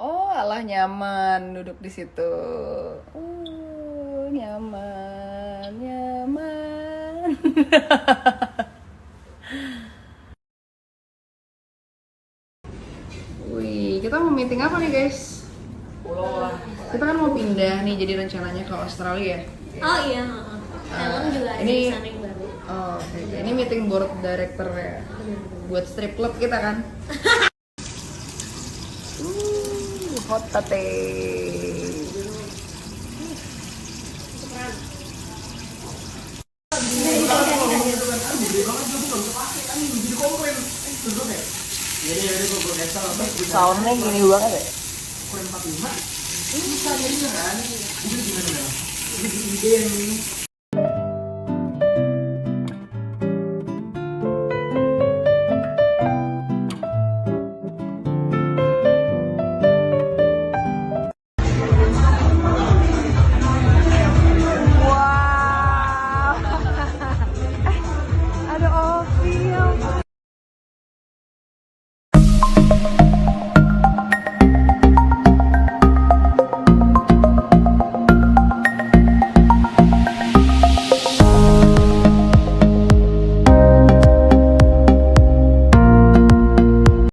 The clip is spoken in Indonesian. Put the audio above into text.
Oh, alah nyaman duduk di situ. Nyaman, nyaman. Wih, kita mau meeting apa nih guys? Kita kan mau pindah nih, jadi rencananya ke Australia. Oh iya, Helm juga ada ini- di sana yang baru. Oh, oke. Ini meeting board director ya. Buat strip club kita kan. Hot tate. Soundnya gini banget ya.